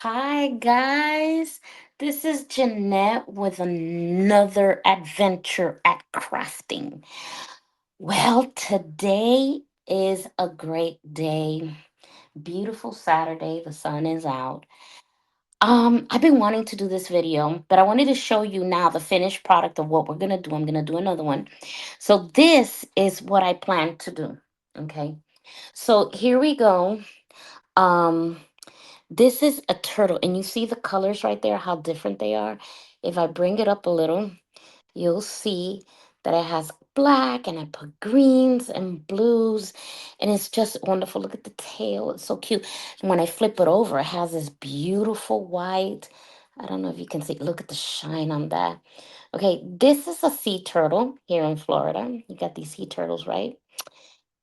Hi, guys. This is Jeanette with another adventure at crafting. Well, today is a great day. Beautiful Saturday. The sun is out. I've been wanting to do this video, but I wanted to show you now the finished product of what we're gonna do. I'm gonna do another one. So this is what I plan to do. Okay. So here we go. Um, This is a turtle, and you see the colors right there, how different they are. If I bring it up a little, you'll see that it has black, and I put greens and blues, and it's just wonderful. Look at the tail, it's so cute. And when I flip it over, it has this beautiful white. I don't know if you can see, look at the shine on that. Okay, this is a sea turtle here in Florida. You got these sea turtles, right?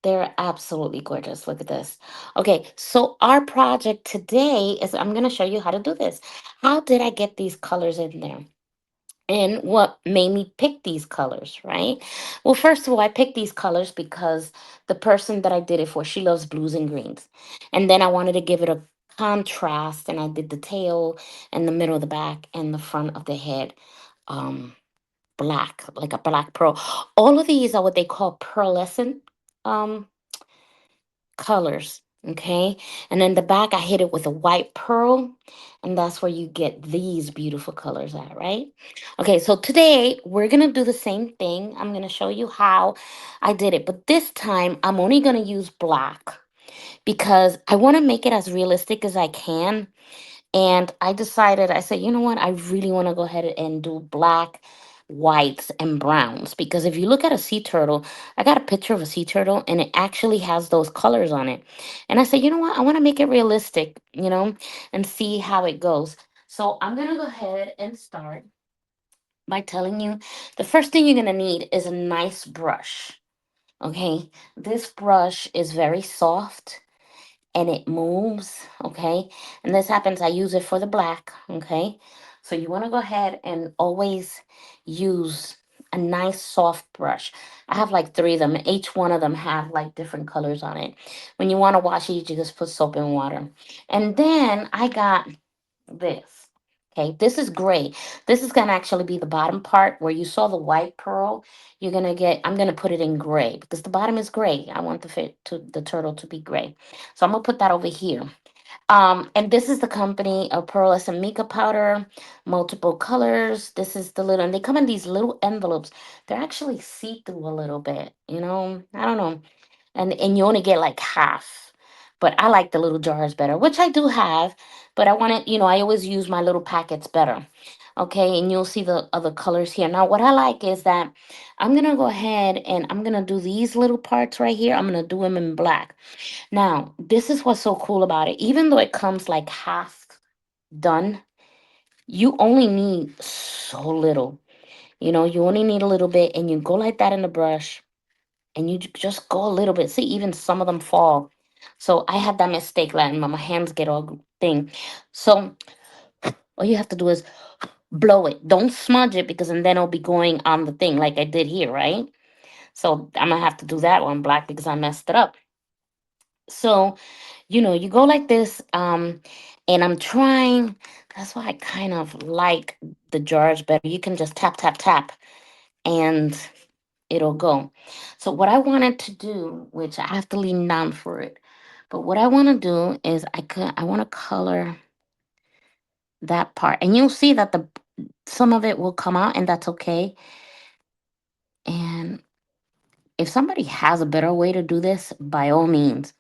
They're absolutely gorgeous. Look at this. Okay, so our project today is I'm going to show you how to do this. How did I get these colors in there? And what made me pick these colors, right? Well, first of all, I picked these colors because the person that I did it for, she loves blues and greens. And then I wanted to give it a contrast, and I did the tail and the middle of the back and the front of the head black, like a black pearl. All of these are what they call pearlescent um colors. Okay. And then the back, I hit it with a white pearl. And that's where you get these beautiful colors at, right? Okay. So today we're going to do the same thing. I'm going to show you how I did it. But this time I'm only going to use black because I want to make it as realistic as I can. And I decided, I said, you know what? I really want to go ahead and do black, whites, and browns. Because if you look at a sea turtle, I got a picture of a sea turtle and it actually has those colors on it. And I said, you know what? I want to make it realistic, and see how it goes. So I'm going to go ahead and start by telling you the first thing you're going to need is a nice brush. Okay. This brush is very soft and it moves, okay? And this happens, I use it for the black, okay? So you want to go ahead and always use a nice soft brush. I have like three of them. Each one of them have like different colors on it. When you want to wash it, you just put soap and water. And then I got this. Okay, this is gray. This is gonna actually be the bottom part where you saw the white pearl. I'm gonna put it in gray because the bottom is gray. I want the turtle to be gray. So I'm gonna put that over here. And this is the company of pearlescent mica powder, multiple colors. This is the little, and they come in these little envelopes. They're actually see-through a little bit, I don't know, and you only get like half. But I like the little jars better, which I do have, but I want to, I always use my little packets better. Okay, and you'll see the other colors here. Now, what I like is that I'm gonna go ahead and I'm gonna do these little parts right here. I'm gonna do them in black. Now, this is what's so cool about it. Even though it comes like half done, you only need so little. You only need a little bit, and you go like that in the brush and you just go a little bit. See, even some of them fall. So I had that mistake, like my hands get all thing. So all you have to do is blow it. Don't smudge it because and then it'll be going on the thing like I did here, right? So I'm gonna have to do that one black because I messed it up. So you go like this, and I'm trying. That's why I kind of like the jars better. You can just tap, tap, tap, and it'll go. So what I wanted to do, which I have to lean down for it, but what I want to do is I want to color that part, and you'll see that the some of it will come out, and that's okay. And if somebody has a better way to do this, by all means,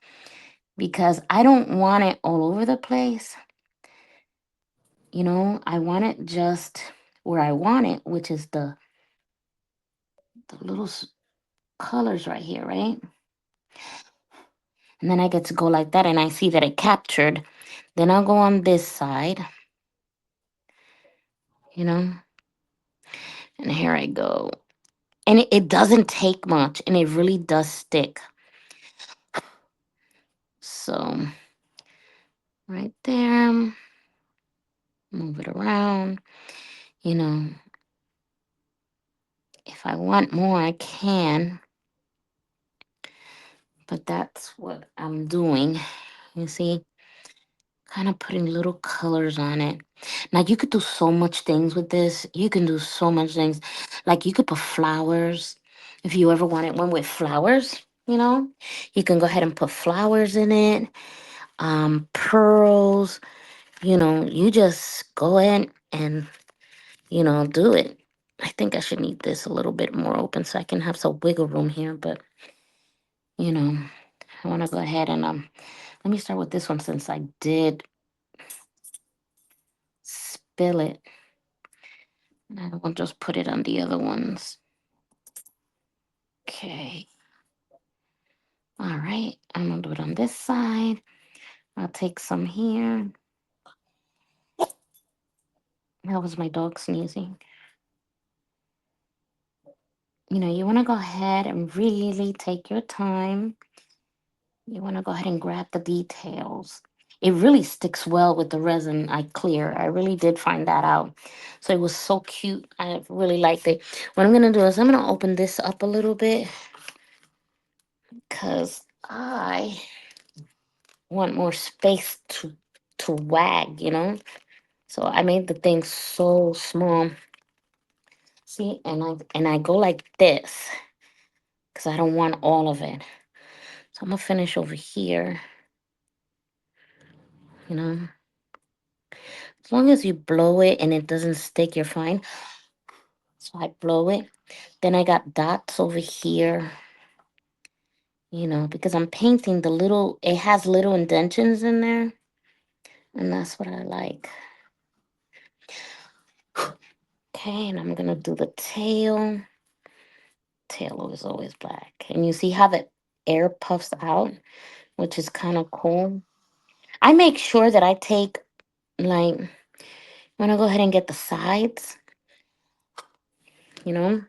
because I don't want it all over the place. I want it just where I want it, which is the little colors right here, right? And then I get to go like that, and I see that it captured. Then I'll go on this side, you know, and here I go. And it doesn't take much, and it really does stick. So, right there, move it around. You know, if I want more, I can, but that's what I'm doing. You see? kind of putting little colors on it. Now you could do so much things with this. You can do so much things. Like you could put flowers. If you ever wanted one with flowers, you can go ahead and put flowers in it. Pearls, you just go in and, do it. I think I should need this a little bit more open so I can have some wiggle room here, but you know, I want to go ahead and let me start with this one since I did spill it. I will just put it on the other ones. Okay. All right. I'm gonna do it on this side. I'll take some here. That was my dog sneezing. You want to go ahead and really take your time. You want to go ahead and grab the details. It really sticks well with the resin I clear. I really did find that out. So it was so cute. I really liked it. What I'm going to do is I'm going to open this up a little bit because I want more space to wag. So I made the thing so small. See, and I go like this because I don't want all of it. So I'm gonna finish over here, you know. As long as you blow it and it doesn't stick, you're fine. So I blow it. Then I got dots over here, because I'm painting it has little indentions in there. And that's what I like. Okay, and I'm gonna do the tail. Tail is always black. And you see how the air puffs out, which is kind of cool. I make sure that I take, like, when I go ahead and get the sides, you know,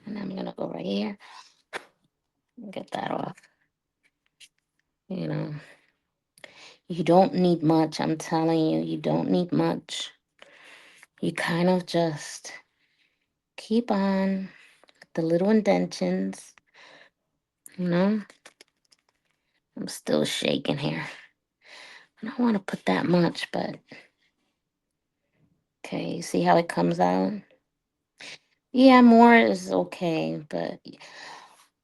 and I'm gonna go right here and get that off. You know, you don't need much. I'm telling you, you don't need much. You kind of just keep on the little indentions, you know. I'm still shaking here. I don't want to put that much, but okay, you see how it comes out? Yeah, more is okay, but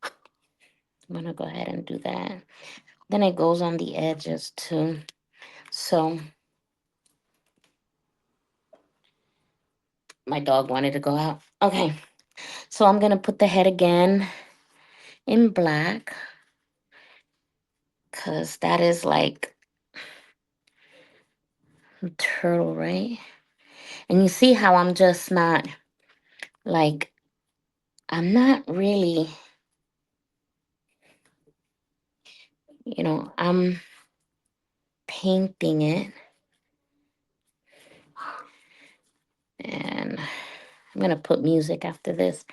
I'm gonna go ahead and do that. Then it goes on the edges too. So my dog wanted to go out. Okay, so I'm gonna put the head again in black because that is like turtle, right? And you see how I'm just not like, I'm not really, I'm painting it, and I'm gonna put music after this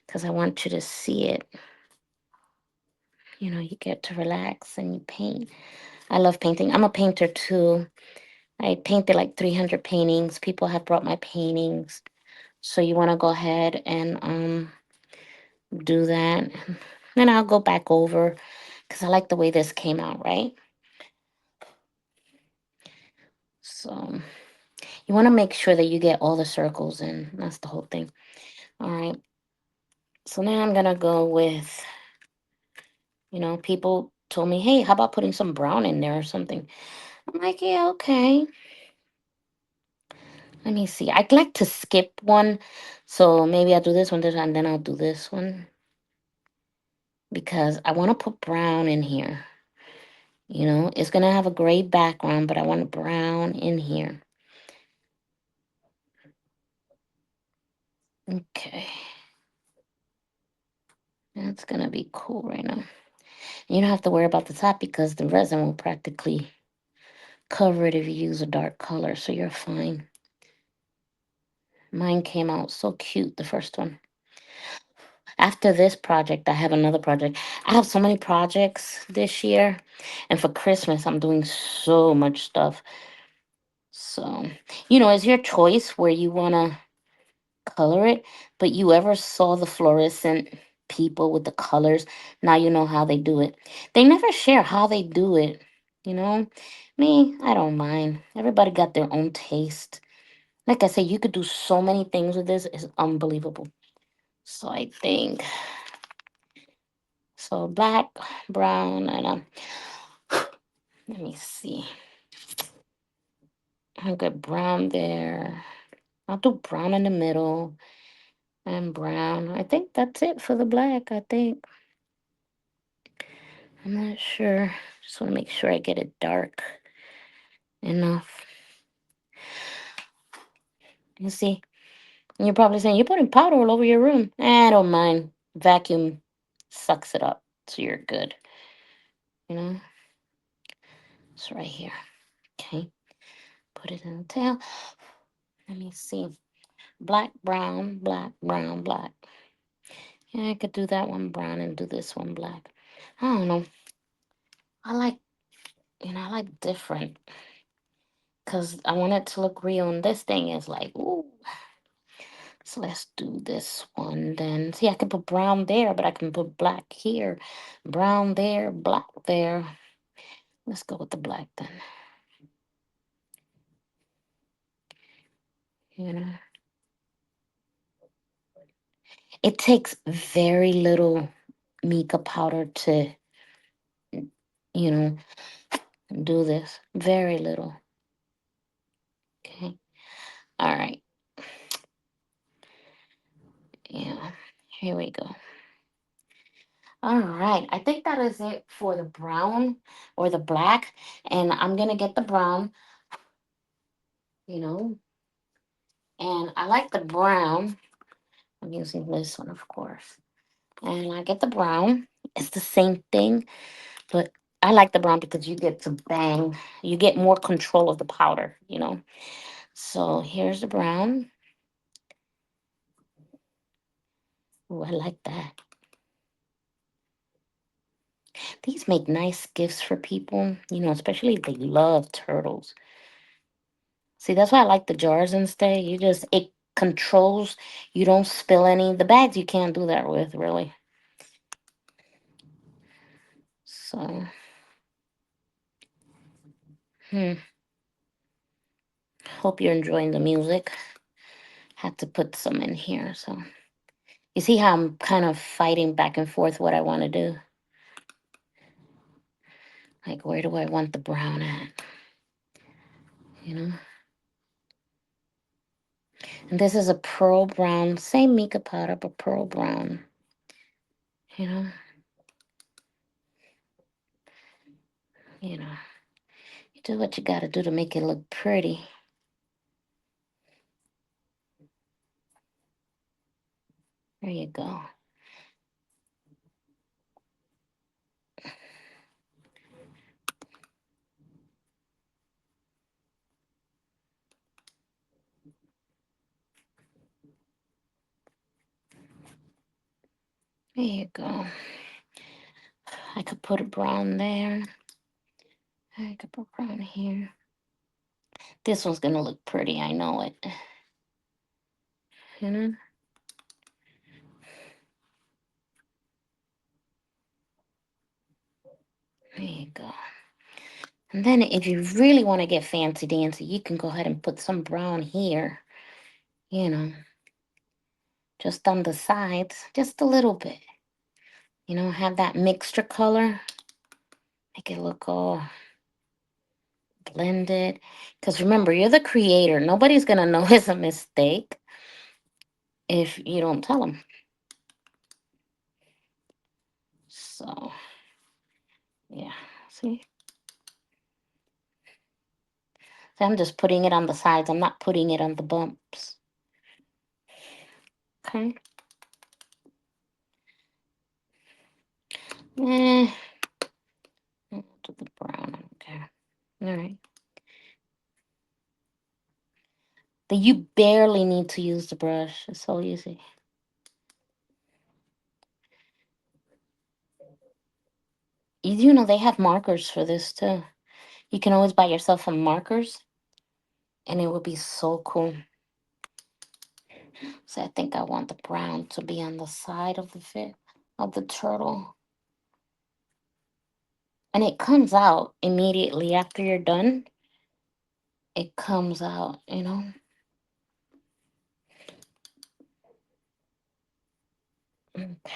because I want you to see it. You get to relax and you paint. I love painting. I'm a painter too. I painted like 300 paintings. People have brought my paintings. So you want to go ahead and do that. Then I'll go back over because I like the way this came out, right? So you want to make sure that you get all the circles in. That's the whole thing. All right. So now I'm going to go with, people told me, hey, how about putting some brown in there or something? I'm like, yeah, okay. Let me see. I'd like to skip one. So maybe I'll do this one, and then I'll do this one because I want to put brown in here. It's going to have a gray background, but I want brown in here. Okay. That's going to be cool right now. You don't have to worry about the top because the resin will practically cover it if you use a dark color, so you're fine. Mine came out so cute, the first one. After this project, I have another project. I have so many projects this year, and for Christmas, I'm doing so much stuff. So, it's your choice where you want to color it, but you ever saw the fluorescent people with the colors? Now you know how they do it. They never share how they do it. You know, me, I don't mind. Everybody got their own taste. Like I said, you could do so many things with this. It's unbelievable. So I think so. Black, brown, and let me see. I got brown there. I'll do brown in the middle and brown. I think that's it for the black. I think I'm not sure. Just want to make sure I get it dark enough. You see, and you're probably saying you're putting powder all over your room. I don't mind. Vacuum sucks it up, so you're good. You know, it's right here. Okay, put it in the tail. Let me see. Black, brown, black, brown, black. Yeah, I could do that one brown and do this one black. I don't know. I like, I like different because I want it to look real. And this thing is like, ooh. So let's do this one then. See, I can put brown there, but I can put black here. Brown there, black there. Let's go with the black then. You know, it takes very little mica powder to, you know, do this. Very little. Okay. All right. Yeah. Here we go. All right. I think that is it for the brown or the black. And I'm going to get the brown, you know, and I like the brown. I'm using this one, of course. And I get the brown. It's the same thing, but I like the brown because you get to bang. You get more control of the powder, you know. So here's the brown. Oh, I like that. These make nice gifts for people, especially if they love turtles. See, that's why I like the jars instead. It controls, you don't spill any. The bags you can't do that with, really. So, hmm, hope you're enjoying the music. Had to put some in here. So, you see how I'm kind of fighting back and forth what I want to do? Like, where do I want the brown at? You know? And this is a pearl brown, same mica powder, but pearl brown. You know? You know. You do what you got to do to make it look pretty. There you go. There you go. I could put a brown there. I could put brown here. This one's gonna look pretty, I know it. You know? There you go. And then if you really want to get fancy dancy, you can go ahead and put some brown here, you know, just on the sides, just a little bit. Have that mixture color. Make it look all blended. Because remember, you're the creator. Nobody's gonna know it's a mistake if you don't tell them. So, yeah, see? So I'm just putting it on the sides. I'm not putting it on the bumps. Okay. Eh, to the brown. Okay. All right. You barely need to use the brush. It's so easy. They have markers for this too. You can always buy yourself some markers, and it would be so cool. So I think I want the brown to be on the side of the turtle. And it comes out immediately after you're done. It comes out, you know. Okay.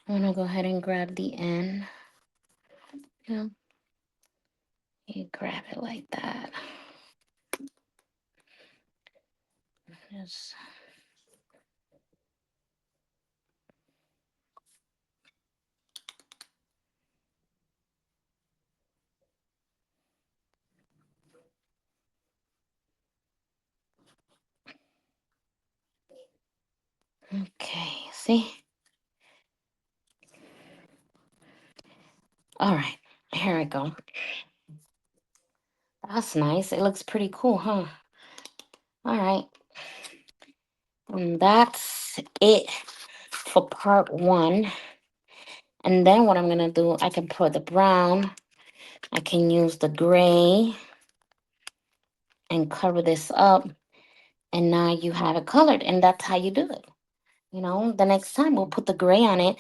I'm gonna go ahead and grab the end. You know, you grab it like that. Just okay. See? All right. Here we go. That's nice. It looks pretty cool, huh? All right. And that's it for part one. And then what I'm gonna do, I can put the brown, I can use the gray and cover this up. And now you have it colored, and that's how you do it. You know, the next time we'll put the gray on it.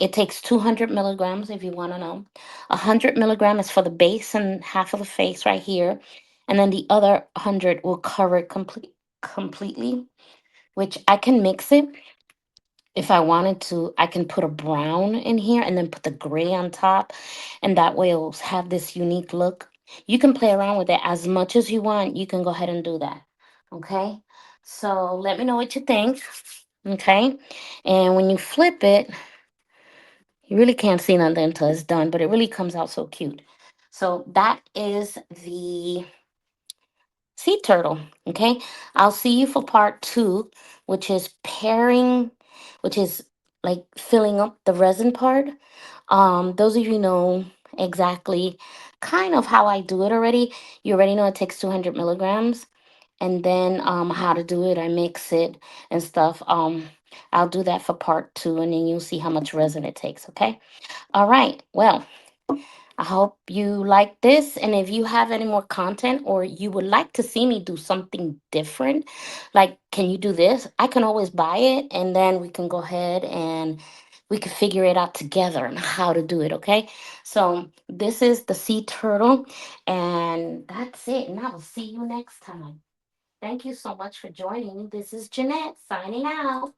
It takes 200 milligrams if you want to know. 100 milligrams is for the base and half of the face right here. And then the other 100 will cover it completely, which I can mix it if I wanted to. I can put a brown in here and then put the gray on top, and that way it'll have this unique look. You can play around with it as much as you want. You can go ahead and do that. Okay. So let me know what you think. Okay. And when you flip it, you really can't see nothing until it's done, but it really comes out so cute. So that is the sea turtle. Okay. I'll see you for part two, which is pairing, which is like filling up the resin part. Those of you know exactly kind of how I do it already. You already know it takes 200 milligrams. And then how to do it, I mix it and stuff. I'll do that for part two, and then you'll see how much resin it takes. Okay. All right. Well, I hope you like this. And if you have any more content or you would like to see me do something different, like, can you do this? I can always buy it, and then we can go ahead and we can figure it out together on how to do it. Okay. So this is the sea turtle, and that's it. And I will see you next time. Thank you so much for joining. This is Jeanette signing out.